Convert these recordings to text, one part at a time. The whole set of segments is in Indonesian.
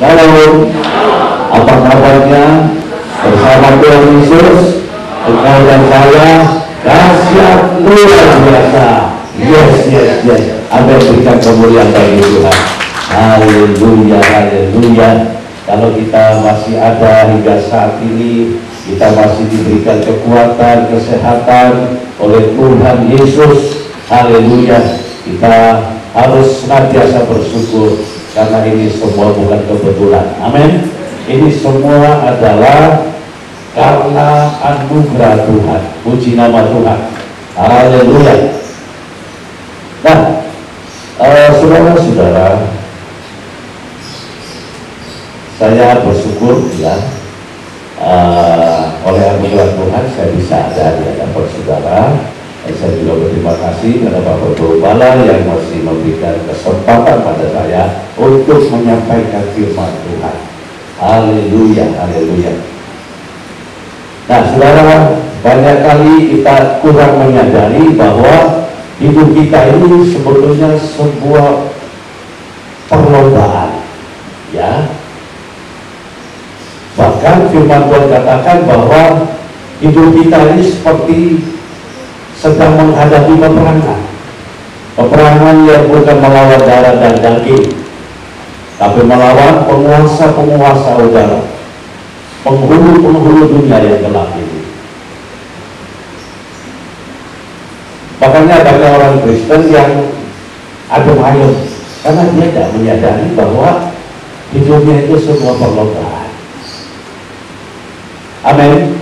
Shalom. Apa kabarnya? Bersama Tuhan Yesus, engkau dan saya dahsyat luar biasa. Yes. Amin. Berikan kemuliaan bagi Tuhan. Haleluya. Kalau kita masih ada hingga saat ini, kita masih diberikan kekuatan, kesehatan oleh Tuhan Yesus. Haleluya. Kita harus senantiasa bersyukur karena ini semua bukan kebetulan. Amin. Ini semua adalah karena anugerah Tuhan. Puji nama Tuhan. Haleluya. Nah, saudara-saudara, saya bersyukur ya, oleh anugerah Tuhan saya bisa ada di hadapan saudara. Saya juga berterima kasih kepada Bapak Gembala yang masih memberikan kesempatan pada saya untuk menyampaikan firman Tuhan. Haleluya. Nah, saudara, banyak kali kita kurang menyadari bahwa hidup kita ini sebetulnya sebuah perlombaan, ya. Bahkan firman Tuhan katakan bahwa hidup kita ini seperti sedang menghadapi peperangan yang bukan melawan darah dan daging, tapi melawan penguasa-penguasa udara, penghulu dunia yang gelap ini. Makanya banyak orang Kristen yang adem ayem karena dia tidak menyadari bahwa hidupnya itu sebuah perlombaan. Amin.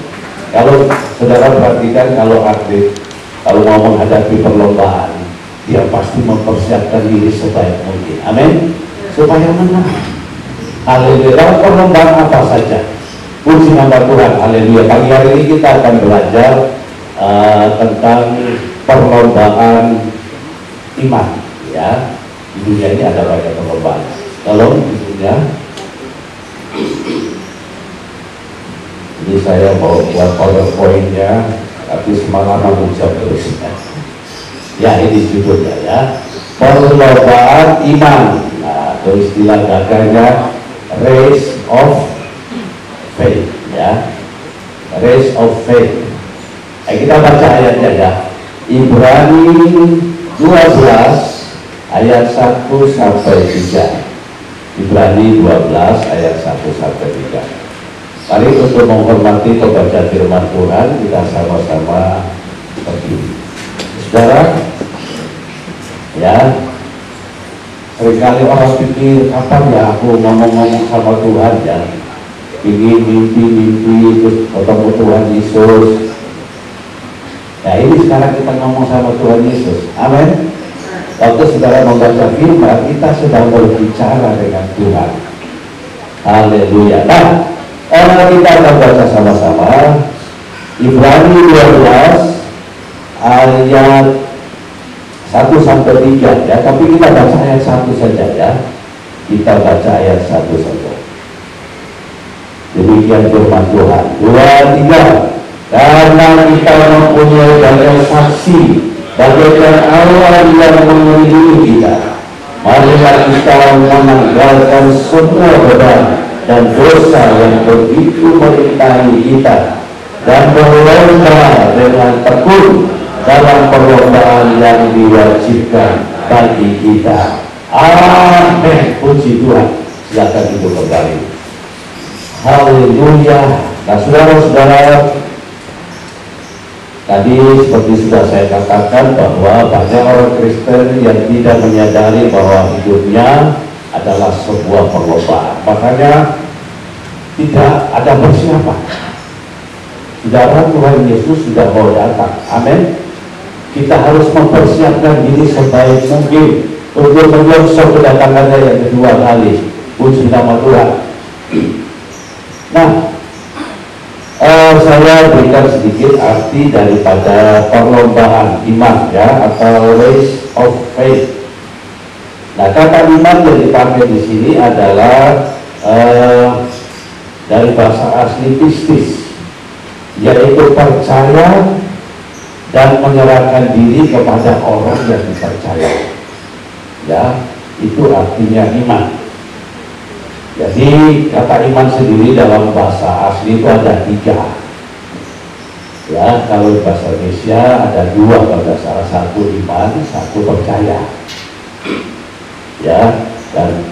Kalau saudara perhatikan, kalau atlet kalau mau menghadapi perlombaan, dia pasti mempersiapkan diri sebaik mungkin. Amin. Supaya menang. Haleluya. Dalam perlombaan apa saja, puji nama Tuhan. Haleluya. Pagi hari ini kita akan belajar tentang perlombaan iman. Ya, di dunia ini ada banyak perlombaan. Tolong di dunia. Ini saya mau buat PowerPoint-nya, tapi semalaman menjawab terus. Ya, ini judulnya ya, perlombaan iman. Nah, itu istilah gagahnya race of faith, ya, race of faith. Kita baca ayatnya ya, Ibrani 12 ayat 1 sampai 3. Ibrani 12 ayat 1 sampai 3. Mari untuk menghormati pembaca firman Tuhan, kita sama-sama berdiri. Saudara, ya, seringkali orang pikir kapan ya aku ngomong-ngomong sama Tuhan ya, ingin mimpi terus ketemu Tuhan Yesus. Ya, ini sekarang kita ngomong sama Tuhan Yesus. Amin. Waktu saudara membaca firman, kita sedang berbicara dengan Tuhan. Haleluya. Nah, kita akan baca sama-sama Ibrani 12 ayat 1 sampai 3 ya, tapi kita baca ayat 1 saja ya. Kita baca ayat 1 saja. Demikian firman Tuhan. 2, 3. Karena kita mempunyai banyak saksi bagaikan Allah yang melindungi kita, marilah kita menanggalkan semua beban dan dosa yang begitu merintangi kita, dan berlomba dengan tekun dalam perlombaan yang diwajibkan bagi kita. Amin. Puji Tuhan. Silakan duduk kembali. Haleluya. Nah, saudara-saudara, tadi seperti sudah saya katakan bahwa banyak orang Kristen yang tidak menyadari bahwa hidupnya adalah sebuah perlombaan. Makanya tidak ada persiapan. Saudara, Tuhan Yesus sudah mau datang. Amin. Kita harus mempersiapkan diri sebaik mungkin untuk menyongsong kedatangannya yang kedua kali. Puji nama Tuhan. Nah, saya berikan sedikit arti daripada perlombaan iman ya, atau race of faith. Nah, kata iman yang dipakai di sini adalah dari bahasa asli pistis, yaitu percaya dan menyerahkan diri kepada orang yang dipercaya. Ya, itu artinya iman. Jadi kata iman sendiri dalam bahasa asli itu ada 3. Ya, kalau bahasa Indonesia ada 2 pada salah satu iman, satu percaya. Ya, dan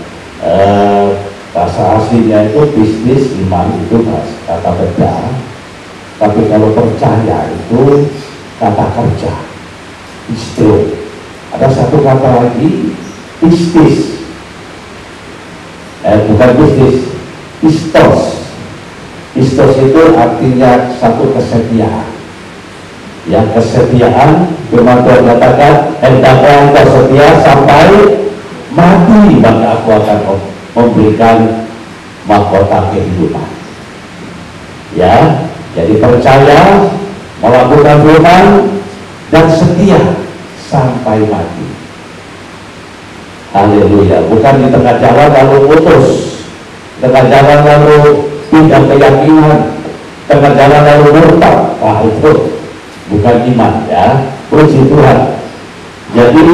bahasa aslinya itu bisnis, iman itu kata beda. Tapi kalau percaya itu kata kerja, istro. Ada satu kata lagi, pistis. Bukan bisnis, pistos. Pistos itu artinya satu kesetiaan. Yang kesetiaan, firman Tuhan katakan, hendaklah engkau setia sampai mati, maka aku akan memberikan mahkota kehidupan. Ya, jadi percaya, melakukan firman, dan setia sampai mati. Haleluya. Bukan di tengah jalan lalu putus, tengah jalan lalu pindah keyakinan, tengah jalan lalu murtad. Wah, itu bukan iman, ya. Puji Tuhan. Jadi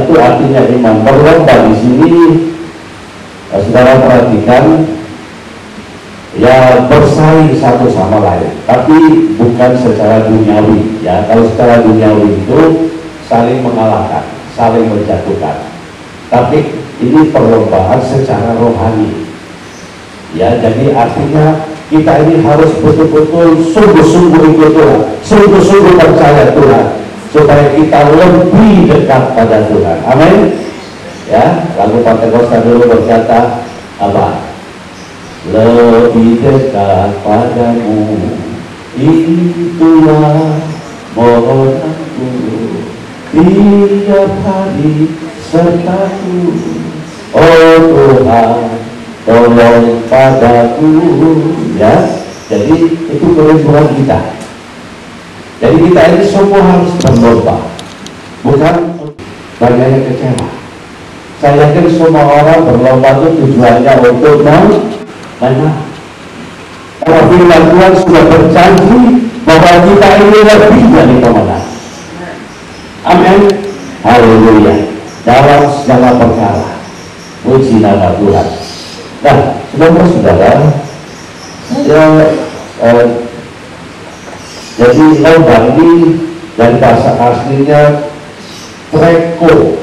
itu artinya iman. Berlomba di sini, saudara perhatikan, ya, bersaing satu sama lain, tapi bukan secara duniawi. Ya, kalau secara duniawi itu saling mengalahkan, saling menjatuhkan. Tapi ini perlombaan secara rohani. Ya, jadi artinya kita ini harus betul-betul sungguh-sungguh ikut Tuhan, sungguh-sungguh percaya Tuhan, supaya kita lebih dekat pada Tuhan. Amin. Ya, lagu Pentakosta dulu berkata apa? Lebih dekat padamu, itulah mohonanku, tiap hari sertaku. Oh Tuhan, tolong padaku. Ya, jadi itu kerinduan kita. Jadi kita ini semua harus berlomba, bukan banyak yang kecewa. Saya yakin semua orang berlomba itu tujuannya untuk menang. Karena firman Tuhan sudah berjanji bahwa kita ini lebih dari pemenang. Amin. Haleluya. Dalam segala perkara, puji nama Tuhan. Nah, saudara-saudara, jadi lomba ini dari bahasa aslinya treko.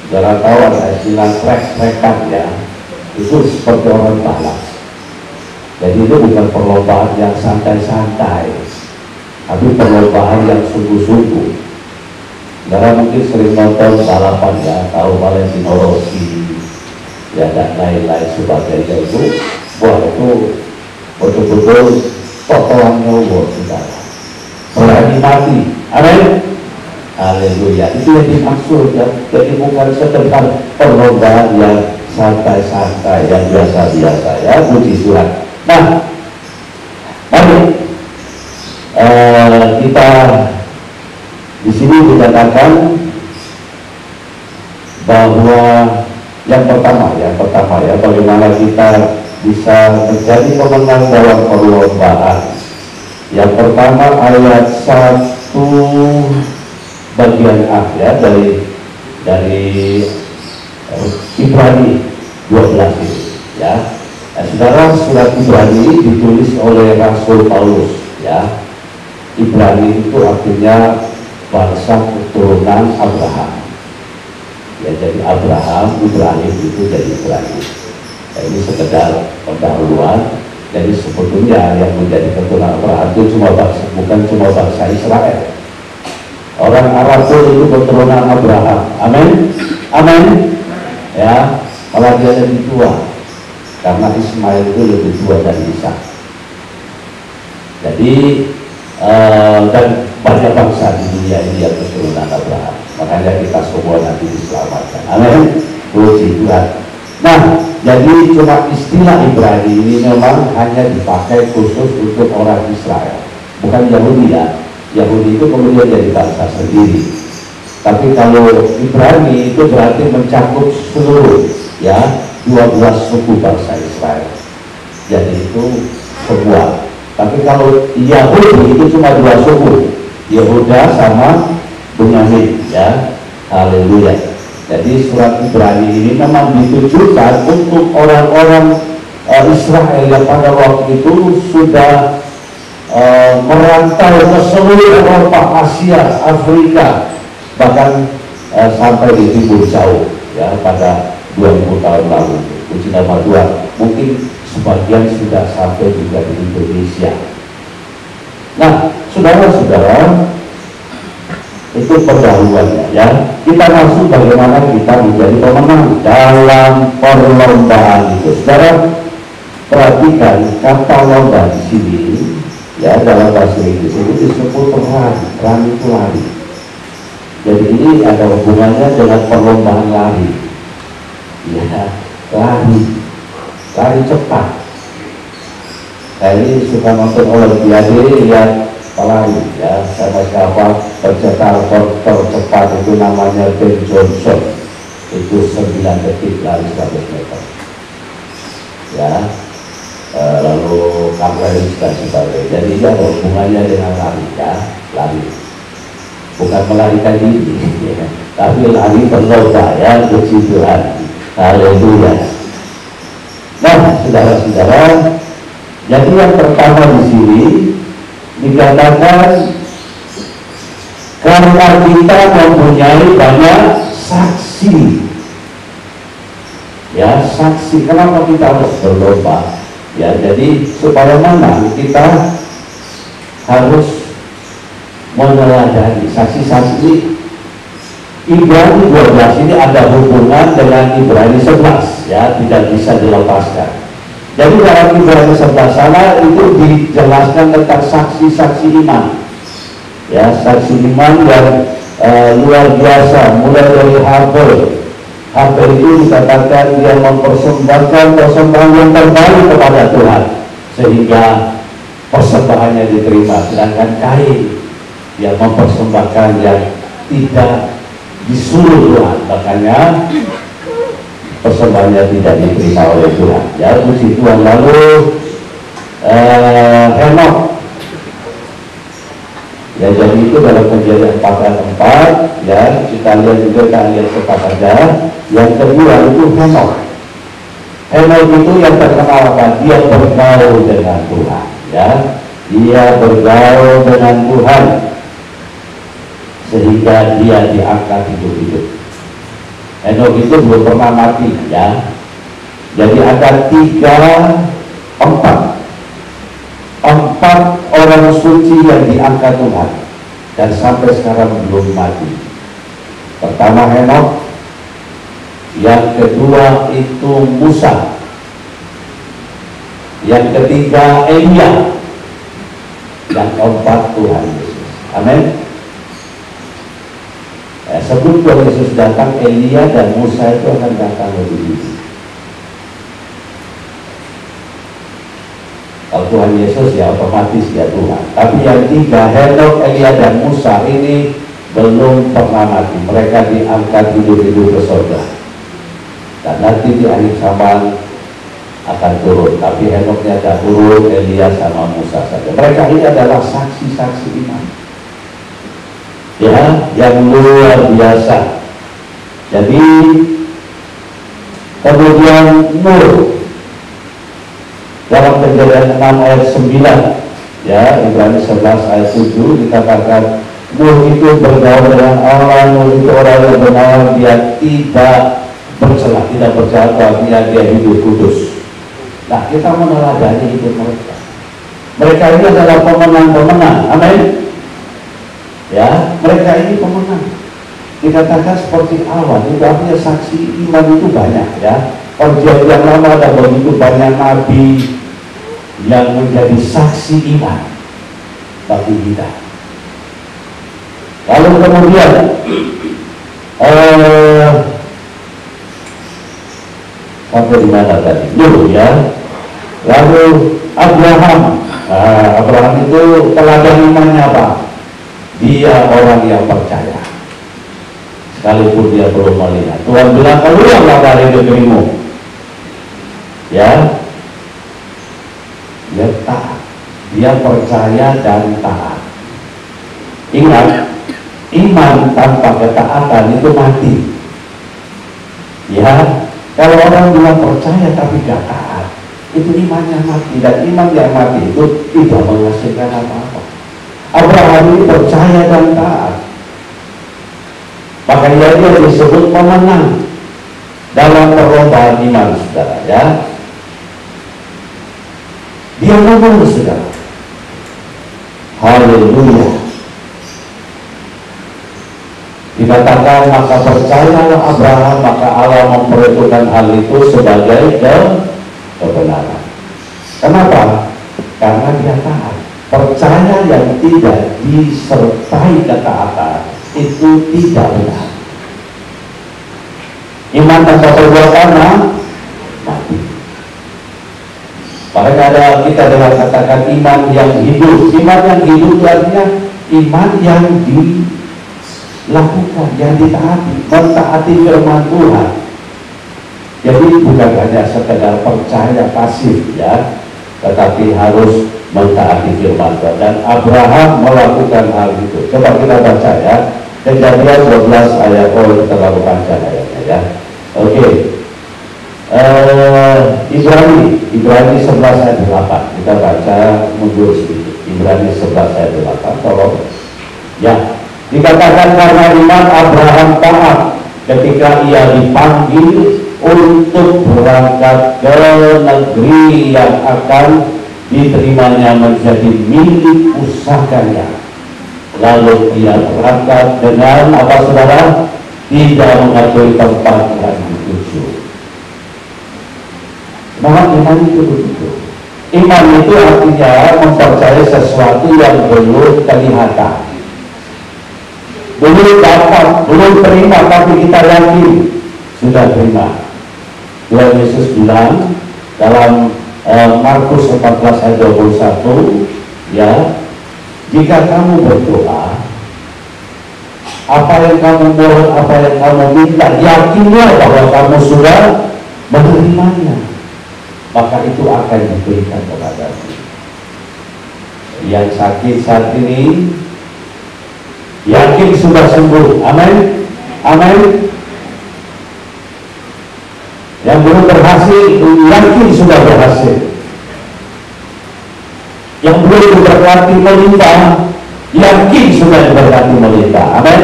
Saudara tahu ada istilah trek-trekan, ya. Itu seperti orang balap. Jadi itu bukan perlombaan yang santai-santai, tapi perlombaan yang sungguh-sungguh. Saudara mungkin sering nonton balapan, ya, tahu Valentino Rossi, ya, dan lain-lain sebagainya itu. Wah, itu betul-betul totolan nyawa, saudara. Berani mati. Amin. Haleluya. Itu yang dimaksud, ya. Jadi bukan sekedar perlombaan yang santai-santai, yang biasa-biasa, ya. Puji Tuhan. Nah, mari kita di sini dikatakan bahwa yang pertama ya, bagaimana kita bisa menjadi pemenang dalam perlombaan. Yang pertama ayat 1 bagian A, ya, dari Ibrani 12 ini, ya. Nah, saudara, surat Ibrani ditulis oleh Rasul Paulus, ya. Ibrani itu artinya bangsa keturunan Abraham. Ya, jadi Abraham, Ibrahim itu jadi Ibrani. Nah, ini sekedar pendahuluan. Jadi sebetulnya yang menjadi keturunan Abraham itu bukan cuma bangsa Israel. Orang Arab itu keturunan Abraham. Amin. Amin. Ya, malah dia lebih tua. Karena Ismail itu lebih tua dari Ishak. Jadi dan banyak bangsa di dunia ini yang keturunan Abraham. Makanya kita semua nanti diselamatkan. Amin. Puji Tuhan. Nah, jadi cuma istilah Ibrani ini memang hanya dipakai khusus untuk orang Israel, bukan Yahudi, ya. Yahudi itu kemudian jadi bangsa sendiri. Tapi kalau Ibrani itu berarti mencakup seluruh, ya, 12 suku bangsa Israel. Jadi itu semua. Tapi kalau Yahudi itu cuma 2 suku, Yehuda sama Benyamin, ya. Haleluya. Jadi surat Ibrani ini memang ditujukan untuk orang-orang Israel yang pada waktu itu sudah merantau ke seluruh Eropa, Asia, Afrika, bahkan sampai di timur jauh, ya, pada 2000 tahun lalu. Puji nama Tuhan. Mungkin sebagian sudah sampai juga di Indonesia. Nah, saudara-saudara, itu pendahuluannya, ya. Kita masuk bagaimana kita menjadi pemenang dalam perlombaan itu. Saudara, perhatikan kata lomba di sini, ya, dalam bahasa Inggris itu disebut lari. Run itu lari. Jadi ini ada hubungannya dengan perlombaan lari, ya, lari cepat. Saya ini suka nonton Olimpiade, lihat pelari, ya. Saya masih hafal pencetak rekor tercepat itu namanya Ben Johnson, itu 9 detik lari 100 meter, ya. Lalu Kamleris dan sebagainya. Jadi ini ada hubungannya dengan lari, ya, lari, bukan melarikan diri, ya, tapi lari berlomba, ya, puji Tuhan, haleluya. Nah, saudara-saudara, jadi yang pertama di sini dikatakan karena kita mempunyai banyak saksi, ya, saksi. Kenapa kita harus berlomba? Ya, jadi supaya menang kita harus meneladani saksi-saksi. Ibrani 12 ini ada hubungan dengan Ibrani 11, ya, tidak bisa dilepaskan. Jadi dalam Ibrani 11 sana itu dijelaskan tentang saksi-saksi iman, ya, saksi iman yang luar biasa, mulai dari Habel itu dikatakan dia mempersembahkan persembahan yang terbaik kepada Tuhan sehingga persembahannya diterima, sedangkan Kain dia mempersembahkan yang tidak disuruh Tuhan, makanya persembahannya tidak diterima oleh Tuhan, ya, puji Tuhan. Lalu Henok, ya, jadi itu dalam Kejadian 4:4, ya, kita lihat juga kalian cepat saja. Yang kedua itu Henok itu yang terkenal apa? Dia bergaul dengan Tuhan, ya, dia bergaul dengan Tuhan sehingga dia diangkat hidup-hidup. Henok itu belum pernah mati, ya. Jadi ada 4 orang suci yang diangkat Tuhan dan sampai sekarang belum mati. Pertama Henok, yang kedua itu Musa, yang ketiga Elia, yang keempat Tuhan Yesus. Amin. Sebelum Tuhan Yesus datang, Elia dan Musa itu akan datang lebih dulu. Kalau Tuhan Yesus ya otomatis ya Tuhan. Tapi yang tiga, Henok, Elia dan Musa ini belum pernah mati. Mereka diangkat hidup-hidup ke surga. Dan nanti di akhir zaman akan turun. Tapi Henoknya dahulu, Elia sama Musa saja. Mereka ini adalah saksi-saksi iman, ya, yang luar biasa. Jadi kemudian Nur dalam Kejadian 6 ayat 9, ya, Ibrani 11 ayat 7 dikatakan Nur itu bergaul dengan Allah. Nur itu orang yang benar, dia tidak bercela, tidak berjahat, dia hidup kudus. Nah, kita meneladani hidup mereka. Mereka ini adalah pemenang-pemenang. Amin. Ya, mereka ini pemenang. Dikatakan seperti awan, itu artinya saksi iman itu banyak, ya. Perjanjian lama ada begitu banyak nabi yang menjadi saksi iman bagi kita. Lalu kemudian sampai di mana tadi? Dulu, ya. Lalu Abraham. Abraham itu teladan imannya apa? Dia orang yang percaya, sekalipun dia belum melihat. Tuhan bilang, keluarlah dari negerimu, ya. Dia taat, dia percaya dan taat. Ingat, iman tanpa ketaatan itu mati. Ya, kalau orang bilang percaya tapi gak taat, itu imannya mati, dan iman yang mati itu tidak menghasilkan apa-apa. Abraham ini percaya dan taat, makanya dia disebut pemenang dalam perlombaan iman, saudara ya. Dia menang, saudara. Haleluya. Dikatakan maka percayalah Abraham, maka Allah memperhitungkan hal itu sebagai kebenaran. Kenapa? Karena dia taat. Percaya yang tidak disertai ketaatan itu tidak benar. Iman tanpa perbuatan mati. Makanya ada kita dengan katakan iman yang hidup. Iman yang hidup itu artinya iman yang dilakukan, yang ditaati, mentaati firman Tuhan. Jadi bukan hanya sekedar percaya pasif ya, tetapi harus mentaati firman Tuhan. Dan Abraham melakukan hal itu. Coba kita baca ya, Kejadian 12 ayat, terlalu panjang ayatnya ya. Oke. Ibrani 11 ayat 8. Kita baca mundur sedikit. Ibrani 11 ayat 8. Tolong. Ya. Dikatakan karena iman Abraham taat ketika ia dipanggil untuk berangkat ke negeri yang akan diterimanya menjadi milik pusakanya. Lalu ia berangkat dengan apa, saudara? Tidak mengetahui tempat yang dituju. Nah, iman itu begitu. Iman itu artinya mempercayai sesuatu yang belum kelihatan, belum dapat, belum terima, tapi kita yakin sudah terima. Tuhan Yesus bilang dalam Markus 14 ayat 21 ya, jika kamu berdoa, apa yang kamu mohon, apa yang kamu minta, yakinlah bahwa kamu sudah menerimanya, maka itu akan diberikan kepadamu. Yang sakit saat ini yakin sudah sembuh. Amin. Amin. Yang belum berhasil yakin sudah berhasil. Yang belum diberkati melimpah yakin sudah diberkati melimpah. Amin.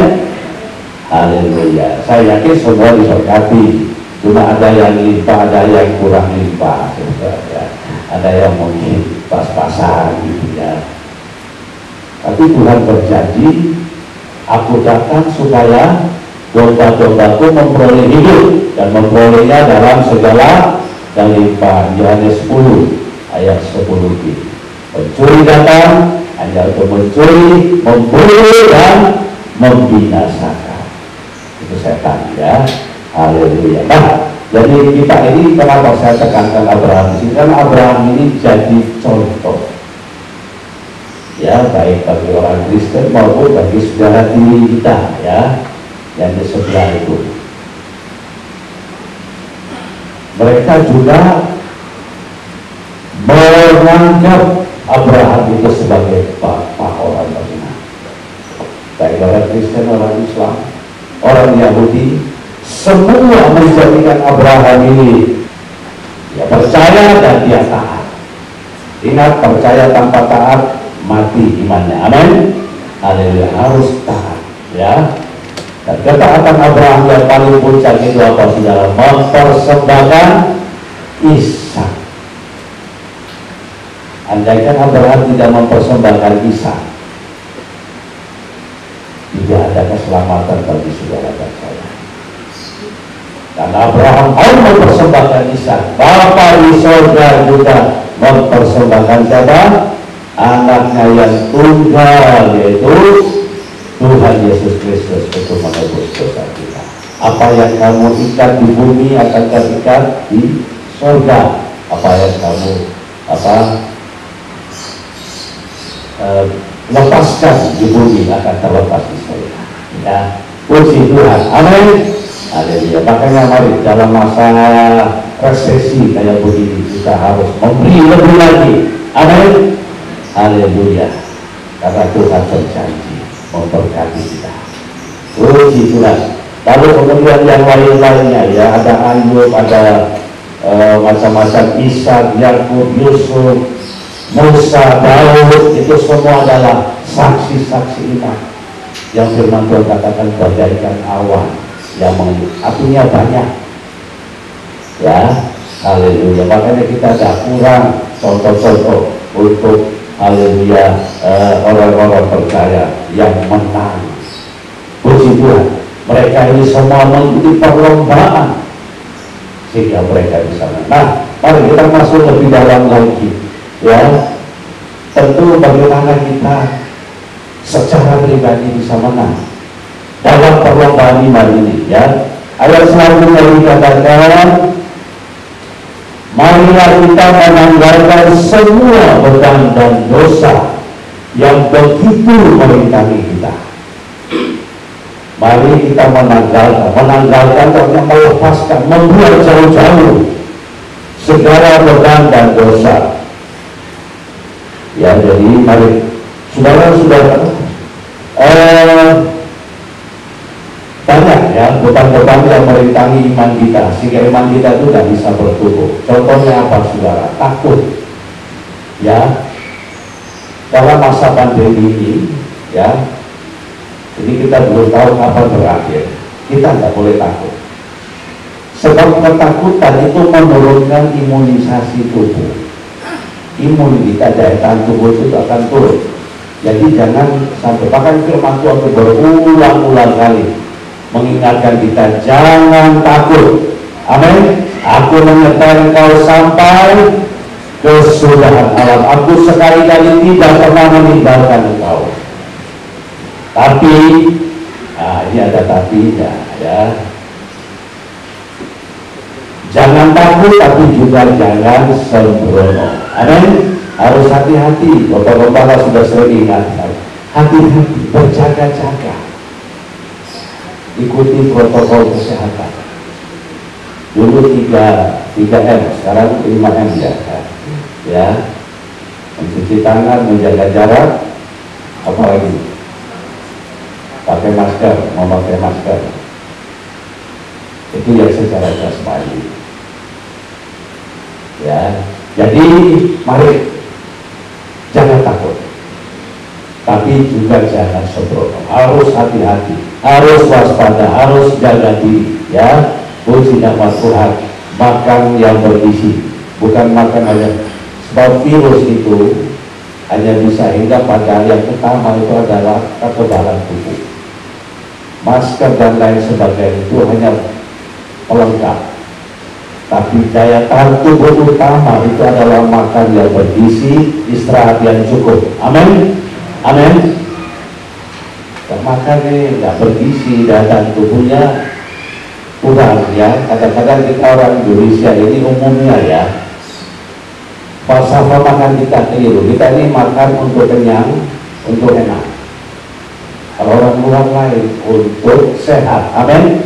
Haleluya. Saya yakin semua diberkati. Cuma ada yang limpah, ada yang kurang limpah, ya. Ada yang mungkin pas-pasan gitu ya. Tapi Tuhan berjanji, aku datang supaya domba-dombaku memperoleh hidup dan memperolehnya dalam segala kelimpahan. Yohanes 10 ayat 10b. Pencuri datang hanya untuk mencuri, membunuh dan membinasakan. Itu setan ya. Haleluya. Nah, jadi kita ini kenapa saya tekankan Abraham di sini? Karena Abraham ini jadi contoh, ya, baik bagi orang Kristen maupun bagi saudara diri kita, ya, yang di sebelah itu. Mereka juga menganggap Abraham itu sebagai bapak orang beriman, baik orang Kristen, orang Islam, orang Yahudi. Semua menjadikan Abraham ini ya percaya dan dia taat. Ingat, percaya tanpa taat mati imannya. Amin. Haleluya. Harus taat ya. Dan ketaatan Abraham yang paling puncak itu apa, saudara? Mempersembahkan Ishak. Andaikan Abraham tidak mempersembahkan Ishak, tidak ada keselamatan bagi saudara dan saya. Karena Abraham mau mempersembahkan Ishak, Bapa di surga juga mempersembahkan siapa? Anaknya yang tunggal, yaitu Tuhan Yesus Kristus untuk menebus dosa kita. Apa yang kamu ikat di bumi akan terikat di surga. Apa yang kamu lepaskan di bumi akan terlepas di surga. Ya, puji Tuhan. Amin. Haleluya. Makanya mari dalam masa resesi kayak begini kita harus memberi lebih lagi. Amin. Haleluya. Karena Tuhan berjanji memberkati kita. Puji Tuhan. Lalu kemudian yang lain-lainnya ya, ada Ayub, ada macam-macam, Ishak, Yakub, Yusuf, Musa, Daud, itu semua adalah saksi-saksi iman yang firman Tuhan katakan bagaikan awan yang apinya banyak ya. Haleluya. Makanya kita tidak kurang contoh-contoh untuk haleluya orang-orang percaya yang menang. Puji Tuhan, mereka ini semua mengikuti perlombaan sehingga mereka bisa menang. Nah, mari kita masuk lebih dalam lagi ya. Tentu bagaimana kita secara pribadi bisa menang dalam perlombaan iman ini ya. Ayat selanjutnya dikatakan, marilah kita menanggalkan semua beban dan dosa yang begitu merintangi kita. Mari kita menanggalkan artinya melepaskan, membuat jauh-jauh segala beban dan dosa. Ya, jadi mari saudara-saudara, banyak ya beban-beban yang merintangi iman kita sehingga iman kita itu tidak bisa bertumbuh. Contohnya apa saudara? Takut ya. Dalam masa pandemi ini ya, jadi kita belum tahu kapan berakhir. Kita tidak boleh takut, sebab ketakutan itu menurunkan imunisasi tubuh. Imun kita, daya tahan tubuh itu akan turun. Jadi jangan sampai, bahkan firman Tuhan itu berulang-ulang kali mengingatkan kita jangan takut. Amin. Aku menyertai engkau sampai kesudahan alam. Aku sekali-kali tidak pernah meninggalkan engkau. Tapi, ini ada tapinya ya. Jangan takut, tapi juga jangan sembrono. Amin. Harus hati-hati. Bapak-bapak sudah sering ingatkan, hati-hati, berjaga-jaga, ikuti protokol kesehatan. Dulu 3M, sekarang 5M ya. Mencuci tangan, menjaga jarak, apalagi pakai masker, memakai masker. Itu yang secara jasmani ya. Jadi mari jangan takut, tapi juga jangan sembrono. Harus hati-hati, harus waspada, harus jaga diri ya. Puji nama Tuhan, makan yang bergizi, bukan makan aja. Sebab virus itu hanya bisa hingga pada yang pertama itu adalah kekebalan tubuh. Masker dan lain sebagainya itu hanya pelengkap, tapi daya tahan tubuh utama itu adalah makan yang bergizi, istirahat yang cukup. Amin. Amin. Makan ini nggak bergizi, daya tahan tubuhnya kurang ya. Kadang-kadang kita orang Indonesia ini umumnya ya, falsafah makan kita keliru. Kita ini makan untuk kenyang, untuk enak. Kalau orang luar lain untuk sehat. Amin.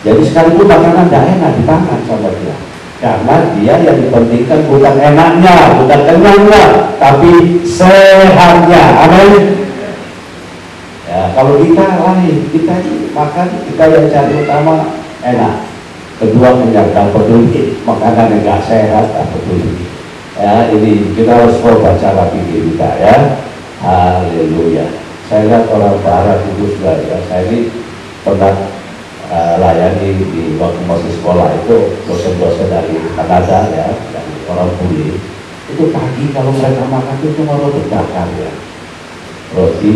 Jadi sekalipun makanan tidak enak dimakan sama dia, karena dia yang dipentingkan bukan enaknya, bukan kenyangnya, tapi sehatnya. Amin. Ya, kalau kita lain, kita makan, kita yang cari utama enak, kedua kenyang, tak peduli makanan yang nggak sehat, tak peduli. Ya, ini kita harus baca lagi kita ya. Haleluya. Saya lihat orang barat itu sudah ya, saya ini pernah layani di waktu masih sekolah itu dosen-dosen dari Kanada ya, dari orang bule. Itu pagi kalau mereka makan itu cuma roti bakar ya, roti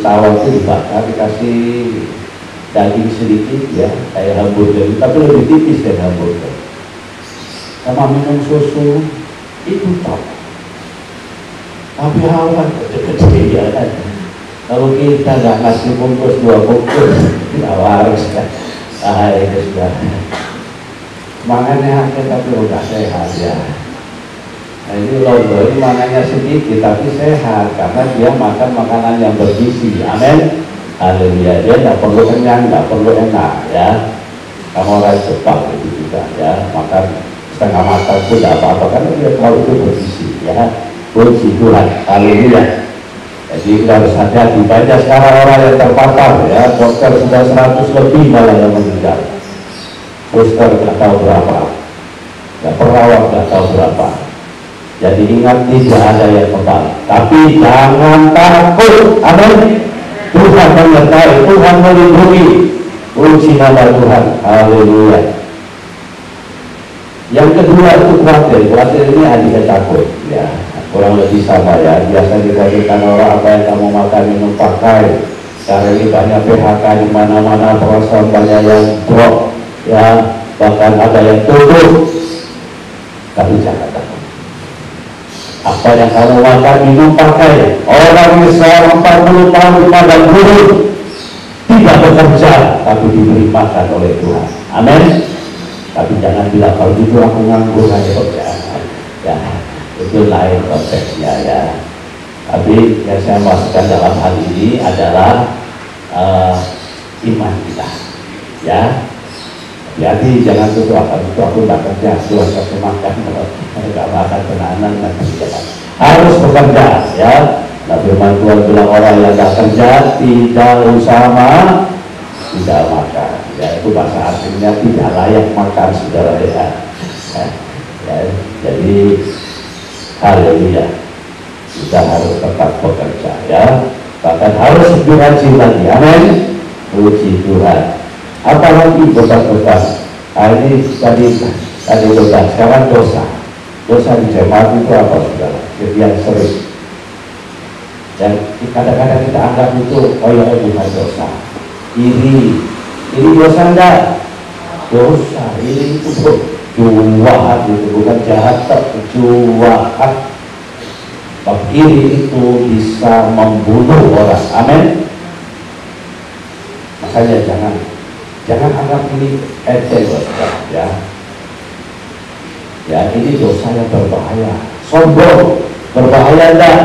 tawar itu dibakar, dikasih daging sedikit ya, kayak hamburger tapi lebih tipis dari hamburger, sama minum susu itu top. Tapi awan gede-gede ya kan. Kalau kita nggak ngasih bungkus 2 bungkus, tidak waras kan. Itu sudah makannya akhir tapi udah sehat ya. Nah, ini logo ini makannya sedikit tapi sehat karena dia makan makanan yang bergizi. Amin. Haleluya. Dia nggak perlu kenyang, nggak perlu enak ya. Kamu orang Jepang itu juga ya, makan setengah matang pun tidak apa-apa karena dia tahu itu bergizi ya. Puji Tuhan. Haleluya. Jadi Jadi kita harus hati-hati. Banyak sekarang orang yang terpapar ya, dokter sudah 100 lebih malah yang meninggal. Suster nggak tahu berapa, ya perawat nggak tahu berapa. Jadi ingat, tidak ada yang kebal. Tapi jangan takut. Amin. Tuhan menyertai, Tuhan melindungi. Puji nama Tuhan. Haleluya. Yang kedua itu khawatir. Khawatir ini adik takut. Ya, kurang lebih sama ya. Biasa dikatakan orang, apa yang kamu makan, minum, pakai. Sekarang ini banyak PHK di mana-mana, perasaan banyak yang drop. Ya, bahkan ada yang tutup. Tapi jangan takut. Apa yang kamu makan, minum, pakai. Orang Israel 40 tahun pada gurun, tidak bekerja, tapi diberi makan oleh Tuhan. Amin. Tapi jangan bilang kalau gitu aku nganggur aja kerja. Ya, itu lain konteksnya ya. Tapi yang saya maksudkan dalam hal ini adalah iman kita. Ya. Jadi jangan tutup akan itu aku tidak kerja, Tuhan kasih makan, kalau tidak makan penahanan nanti jangan. Harus bekerja ya. Nah, firman Tuhan bilang orang yang tidak kerja tidak usaha tidak makan. Ya, itu bahasa aslinya tidak layak makan, saudara ya. Ya, jadi haleluya, kita harus tetap bekerja ya. Bahkan harus lebih rajin lagi. Amin. Puji Tuhan. Apalagi beban-beban. Ini tadi beban, sekarang dosa. Dosa di jemaat itu apa, saudara? Yang sering. Dan kadang-kadang kita anggap itu, oh ya, bukan dosa. Ini dosa enggak? Dosa. Ini itu juahan, itu bukan jahat, tapi juahan. Bab iri itu bisa membunuh orang. Amin. Makanya jangan anggap ini enteng, ya. Ya, ini dosa yang berbahaya. Sombong berbahaya enggak?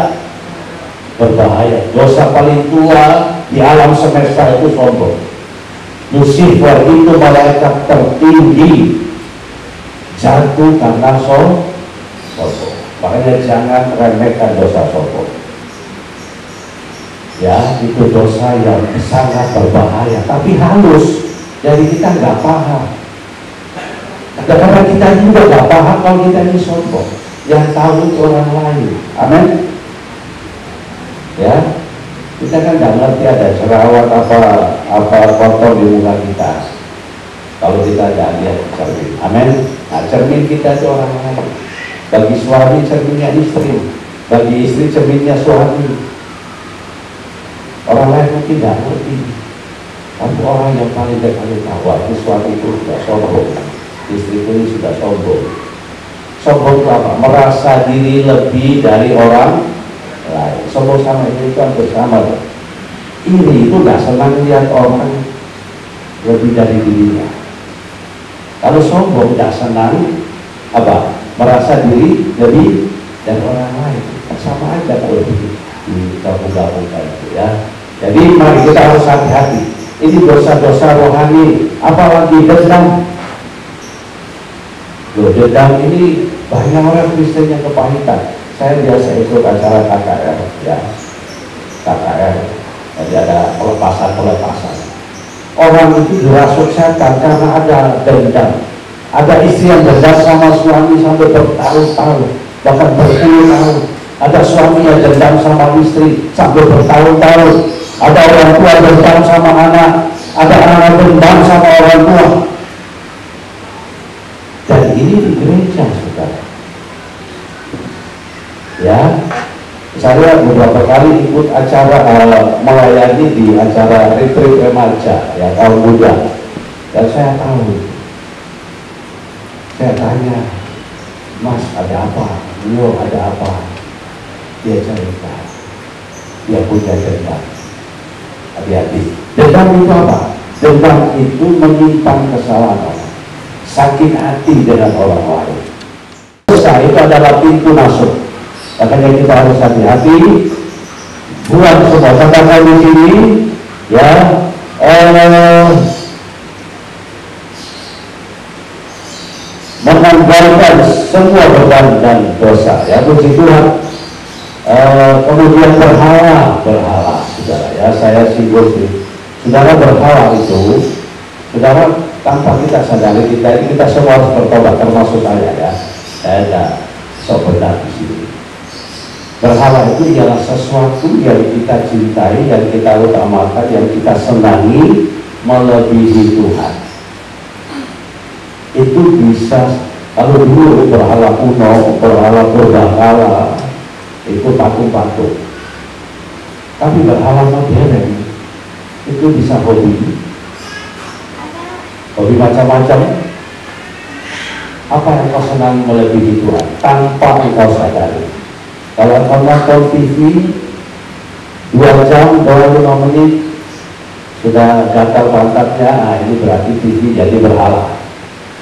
Berbahaya. Dosa paling tua di alam semesta itu sombong. Lucifer itu malaikat tertinggi, jatuh karena sombong. Makanya jangan remehkan dosa sombong. Ya, itu dosa yang sangat berbahaya, tapi halus. Jadi kita nggak paham. Kadang-kadang kita juga nggak paham kalau kita ini sombong. Yang tahu itu orang lain. Amin. Ya, kita kan nggak ngerti ada jerawat apa kotor di muka kita. Kalau kita nggak lihat cermin. Amin. Nah, cermin kita itu orang lain. Bagi suami cerminnya istri, bagi istri cerminnya suami. Orang lain mungkin nggak ngerti. Tapi orang yang paling dekat tahu, itu suami itu sudah sombong, istri itu sudah sombong. Sombong itu apa? Merasa diri lebih dari orang lain. Sombong sama itu hampir sama. Iri itu nggak senang lihat orang lebih dari dirinya. Kalau sombong nggak senang apa? Merasa diri lebih dari orang lain. Sama aja kalau digabung-gabungkan itu ya. Jadi mari kita harus hati-hati. Ini dosa-dosa rohani, apalagi dendam. Loh, dendam ini banyak orang Kristen yang kepahitan. Saya biasa ikut acara KKR ya. KKR. Jadi ada pelepasan. Orang itu dirasuk setan karena ada dendam. Ada istri yang dendam sama suami sampai bertahun-tahun, bahkan berpuluh-tahun. Ada suami yang dendam sama istri sampai bertahun-tahun. Ada orang tua dendam sama anak. Ada anak dendam sama orang tua. Dan ini di gereja, saudara. Ya, saya beberapa kali ikut acara melayani di acara retreat remaja ya, kaum muda. Dan saya tahu. Saya tanya, Mas ada apa? Beliau ada apa? Dia cerita, dia punya dendam. Hati-hati. Dendam itu apa? Dendam itu menyimpan kesalahan orang, sakit hati dengan orang lain. Dosa itu adalah pintu masuk. Makanya kita harus hati-hati. Buang semua katakan di sini, ya. Menanggalkan semua beban dan dosa. Ya, puji Tuhan. Kemudian berhala, saudara ya, saya singgung sih. Saudara, berhala itu, saudara, tanpa kita sadari, kita semua harus bertobat, termasuk saya ya. Saya tidak sok benar di sini. Berhala itu ialah sesuatu yang kita cintai, yang kita utamakan, yang kita senangi melebihi Tuhan. Itu bisa, kalau dulu berhala kuno, berhala purbakala, itu patung-patung. Tapi berhala modern itu bisa hobi macam-macam. Apa yang kau senangi melebihi Tuhan tanpa engkau sadari. Kalau kau nonton TV 2 jam, 25 menit sudah gatal pantatnya, nah ini berarti TV jadi berhala.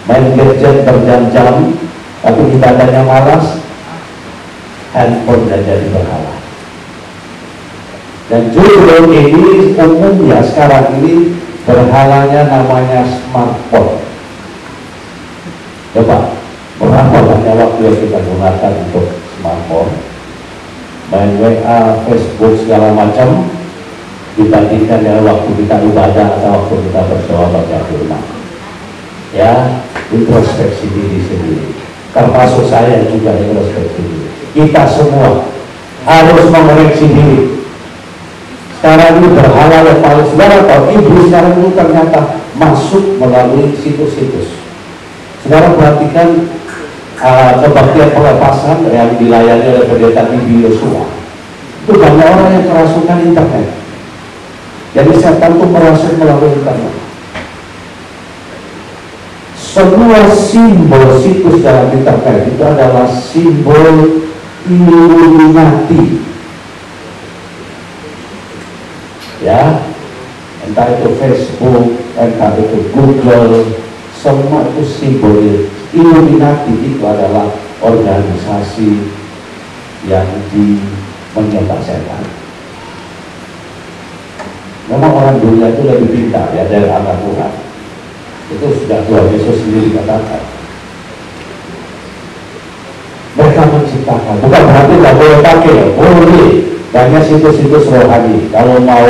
Main gadget berjam-jam tapi ibadahnya malas, handphone dan jadi berhala. Dan justru ini umumnya sekarang ini berhalanya namanya smartphone. Coba berapa banyak waktu yang kita gunakan untuk smartphone, main WA, Facebook segala macam, dibandingkan dengan waktu kita ibadah atau waktu kita berdoa baca firman. Ya, introspeksi diri sendiri, termasuk saya juga introspeksi diri. Kita semua harus mengoreksi diri. Sekarang ini berhala yang paling saudara tahu, iblis sekarang itu ternyata masuk melalui situs-situs. Saudara perhatikan kebaktian pelepasan yang dilayani oleh pendeta Bibi Yosua. Itu banyak orang yang kerasukan internet. Jadi setan itu merasuk melalui internet. Semua simbol situs dalam internet itu adalah simbol Illuminati. Ya, entah itu Facebook, entah itu Google, semua itu simbol Illuminati. Itu adalah organisasi yang menyembah setan. Memang orang dunia itu lebih pintar ya dari anak Tuhan. Itu sudah Tuhan Yesus sendiri katakan. Mereka menciptakan, bukan berarti tidak boleh pakai, boleh. Banyak situs-situs rohani. Kalau mau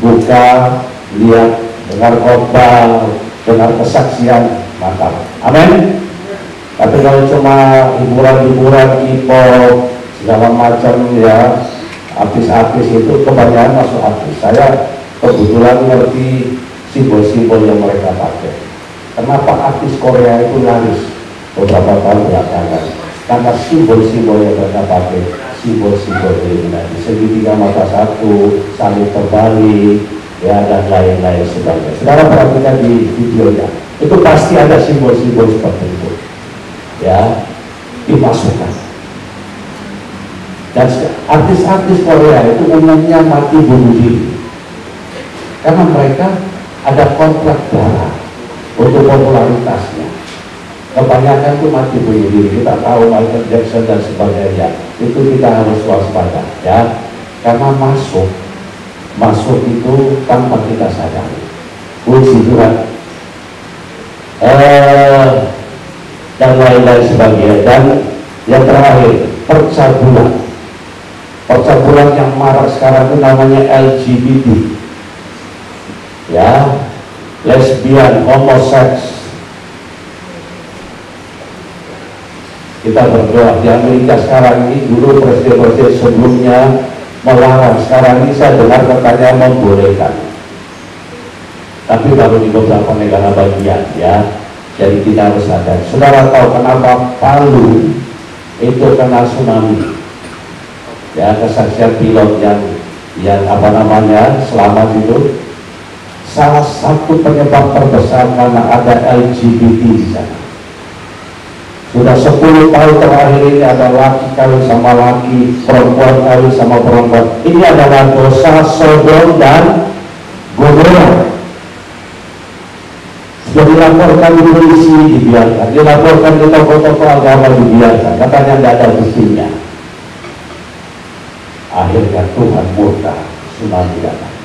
buka, lihat, dengar khotbah, dengar kesaksian, mantap. Amin. Tapi kalau cuma hiburan-hiburan, K-pop, segala macam ya, artis-artis itu kebanyakan masuk artis. Saya kebetulan ngerti simbol-simbol yang mereka pakai. Kenapa artis Korea itu laris beberapa tahun belakangan? Karena simbol-simbol yang mereka pakai, simbol-simbol Illuminati, segitiga mata satu, salib terbalik, ya, dan lain-lain sebagainya. Saudara perhatikan di videonya, itu pasti ada simbol-simbol seperti itu, ya, dimasukkan. Dan artis-artis Korea itu umumnya mati bunuh diri, karena mereka ada kontrak darah untuk popularitasnya. Kebanyakan itu mati bunuh diri. Kita tahu Michael Jackson dan sebagainya. Itu kita harus waspada ya, karena masuk itu tanpa kita sadari. Puji Tuhan. Dan lain-lain sebagainya. Dan yang terakhir, percabulan yang marak sekarang itu namanya LGBT ya, lesbian, homoseks. Kita berdoa. Di Amerika sekarang ini, dulu presiden-presiden sebelumnya melarang, sekarang ini saya dengar katanya membolehkan, tapi baru di beberapa negara bagian ya. Jadi kita harus sadar. Saudara tahu kenapa Palu itu kena tsunami ya, kesaksian pilot yang apa namanya selamat itu, salah satu penyebab terbesar karena ada LGBT di sana. Sudah 10 tahun terakhir ini ada laki kawin sama laki, perempuan kawin sama perempuan. Ini adalah dosa Sodom dan Gomora. Sudah dilaporkan di polisi, dibiarkan. Dilaporkan ke tokoh-tokoh agama, dibiarkan. Katanya tidak ada buktinya. Akhirnya Tuhan murka, tsunami datang.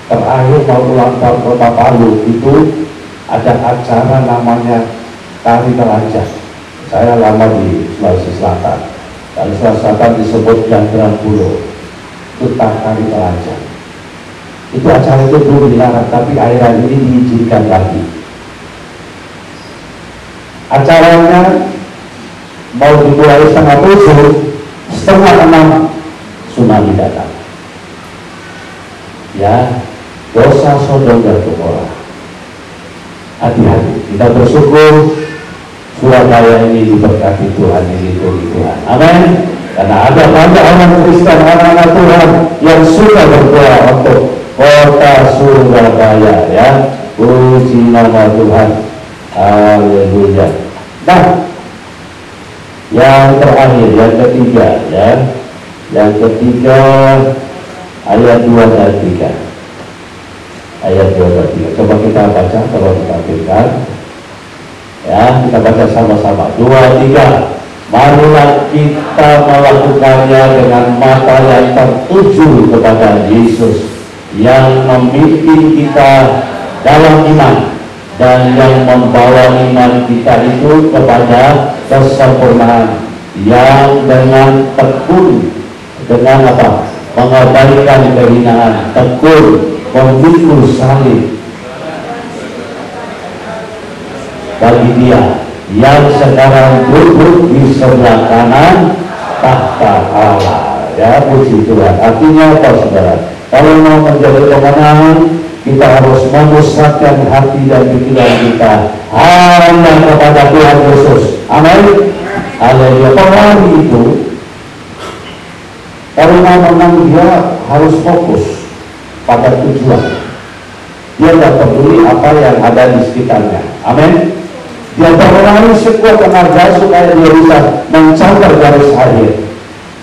Terakhir mau ulang tahun Kota Palu itu ada acara namanya Tari Telajar. Saya lama di Sulawesi Selatan. Kalau Selatan disebut Jangkran Pulau, itu Tari Pelajar. Itu acara itu belum dilarang, tapi akhirnya ini diizinkan lagi. Acaranya mau dimulai 5:30, 5:30 tsunami datang. Ya, dosa Sodom dan Gomora. Hati-hati, kita bersyukur Surabaya ini diberkati Tuhan, ini Tuhan. Amin. Karena ada banyak orang Kristen, anak-anak Tuhan yang sudah berdoa untuk kota Surabaya, ya. Puji nama Tuhan. Haleluya. Nah, yang terakhir, yang ketiga, ya. Yang ketiga, ayat 2 dan 3. Ayat 2 dan 3. Coba kita baca, kalau kita ambilkan. Ya, kita baca sama-sama. 2, 3. Marilah kita melakukannya dengan mata yang tertuju kepada Yesus yang memimpin kita dalam iman dan yang membawa iman kita itu kepada kesempurnaan, yang dengan tekun, dengan apa? Mengabaikan kehinaan, tekun, memikul salib bagi Dia yang sekarang duduk di sebelah kanan tahta Allah. Ya, puji Tuhan. Artinya apa, saudara? Kalau mau menjadi pemenang, kita harus memusatkan hati dan pikiran kita hanya kepada Tuhan Yesus. Amin. Haleluya. Pelari itu kalau mau menang, dia harus fokus pada tujuan. Dia tidak peduli apa yang ada di sekitarnya. Amin. Dia berlari sekuat tenaga supaya dia bisa mencapai garis akhir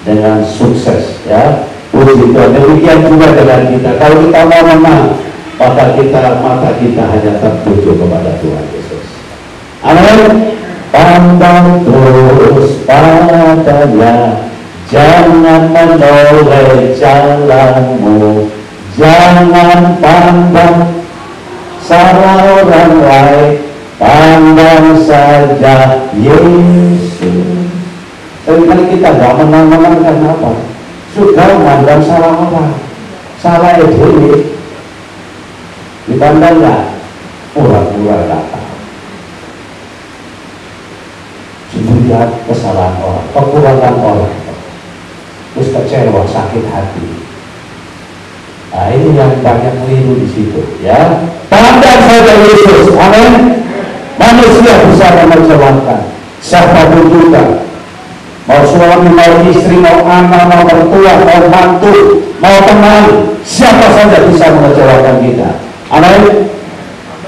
dengan sukses, ya. Puji Tuhan. Demikian juga dengan kita. Kalau kita mau menang, maka mata kita hanya tertuju kepada Tuhan Yesus. Amin. Pandang terus padanya, jangan menoleh jalanmu, jangan pandang salah orang lain, pandang saja Yesus. Seringkali kita nggak menang-menang karena apa? Sudah memandang salah orang, salah diri. Dipandang nggak? Pura-pura nggak tahu. Lihat kesalahan orang, kekurangan orang, terus kecewa, sakit hati. Nah, ini yang banyak keliru di situ, ya. Pandang saja Yesus. Amin. Manusia bisa mengecewakan siapapun juga, mau suami, mau istri, mau anak, mau mertua, mau mantu, mau teman, siapa saja bisa mengecewakan kita. Amin.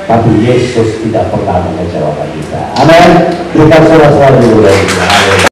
Tapi Yesus tidak pernah mengecewakan kita. Amin. Kita selalu